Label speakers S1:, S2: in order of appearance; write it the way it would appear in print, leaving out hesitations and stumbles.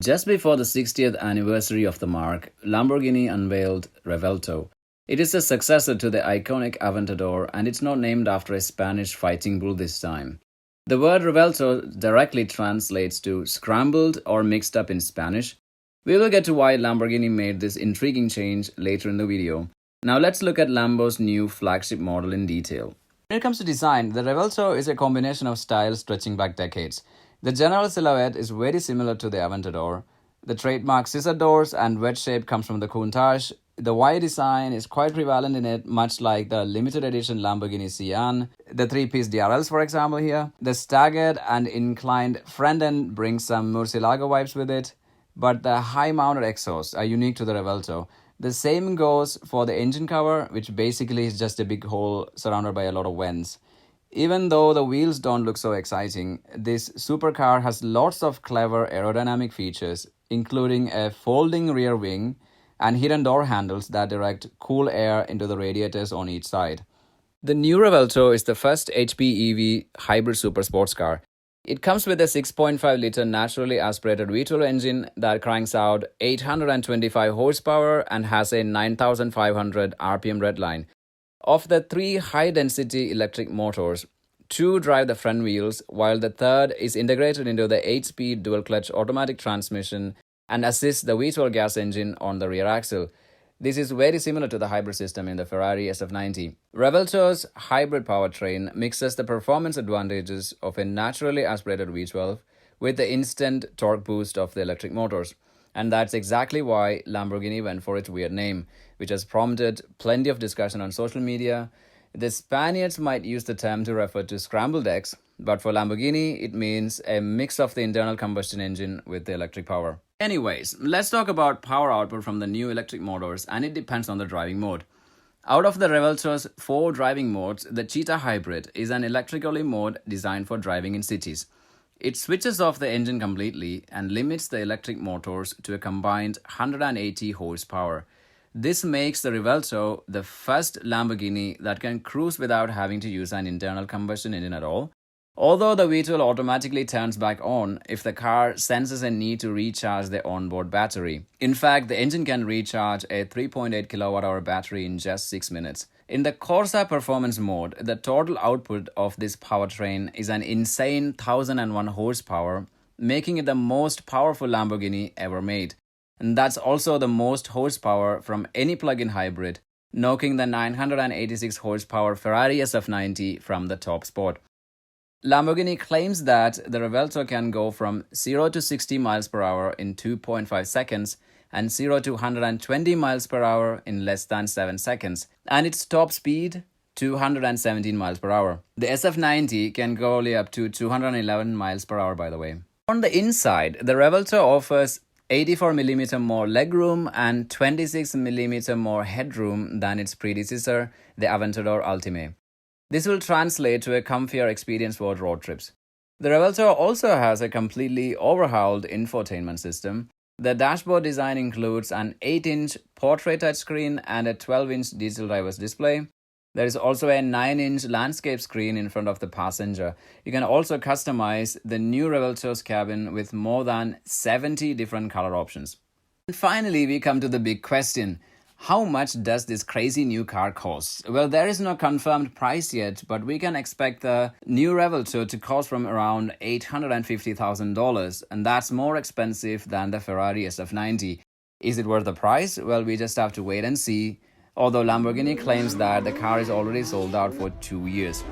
S1: Just before the 60th anniversary of the marque, Lamborghini unveiled Revuelto. It is a successor to the iconic Aventador, and it's not named after a Spanish fighting bull this time. The word Revuelto directly translates to scrambled or mixed up in Spanish. We will get to why Lamborghini made this intriguing change later in the video. Now let's look at Lambo's new flagship model in detail. When it comes to design, the Revuelto is a combination of styles stretching back decades. The general silhouette is very similar to the Aventador. The trademark scissor doors and wedge shape comes from the Countach. The Y design is quite prevalent in it, much like the limited edition Lamborghini Sian. The three-piece DRLs, for example, here. The staggered and inclined front end brings some murcielago vibes with it, but the high-mounted exhausts are unique to the Revuelto. The same goes for the engine cover, which basically is just a big hole surrounded by a lot of vents. Even though the wheels don't look so exciting, this supercar has lots of clever aerodynamic features, including a folding rear wing and hidden door handles that direct cool air into the radiators on each side. The new Revuelto is the first HPEV hybrid super sports car. It comes with a 6.5-liter naturally aspirated V12 engine that cranks out 825 horsepower and has a 9,500 RPM redline. Of the three high-density electric motors, two drive the front wheels, while the third is integrated into the 8-speed dual-clutch automatic transmission and assists the V12 gas engine on the rear axle. This is very similar to the hybrid system in the Ferrari SF90. Revuelto's hybrid powertrain mixes the performance advantages of a naturally aspirated V12 with the instant torque boost of the electric motors. And that's exactly why Lamborghini went for its weird name, which has prompted plenty of discussion on social media. The Spaniards might use the term to refer to scrambled eggs, but for Lamborghini, it means a mix of the internal combustion engine with the electric power. Anyways, let's talk about power output from the new electric motors, and it depends on the driving mode. Out of the Revuelto's 4 driving modes, the Cheetah Hybrid is an electric-only mode designed for driving in cities. It switches off the engine completely and limits the electric motors to a combined 180 horsepower. This makes the Revuelto the first Lamborghini that can cruise without having to use an internal combustion engine at all, although the V12 automatically turns back on if the car senses a need to recharge the onboard battery. In fact, the engine can recharge a 3.8 kWh battery in just 6 minutes. In the Corsa Performance Mode, the total output of this powertrain is an insane 1001 horsepower, making it the most powerful Lamborghini ever made. And that's also the most horsepower from any plug-in hybrid, knocking the 986 horsepower Ferrari SF90 from the top spot. Lamborghini claims that the Revuelto can go from 0 to 60 miles per hour in 2.5 seconds and 0 to 120 miles per hour in less than 7 seconds, and its top speed 217 miles per hour. The SF90 can go only up to 211 miles per hour, by the way. On the inside, the Revuelto offers 84mm more legroom and 26mm more headroom than its predecessor, the Aventador Ultimae. This will translate to a comfier experience for road trips. The Revuelto also has a completely overhauled infotainment system. The dashboard design includes an 8-inch portrait touchscreen and a 12-inch digital driver's display. There is also a 9-inch landscape screen in front of the passenger. You can also customize the new Revuelto's cabin with more than 70 different color options. And finally, we come to the big question. How much does this crazy new car cost? Well, there is no confirmed price yet, but we can expect the new Revuelto to cost from around $850,000, and that's more expensive than the Ferrari SF90. Is it worth the price? Well, we just have to wait and see, although Lamborghini claims that the car is already sold out for 2 years.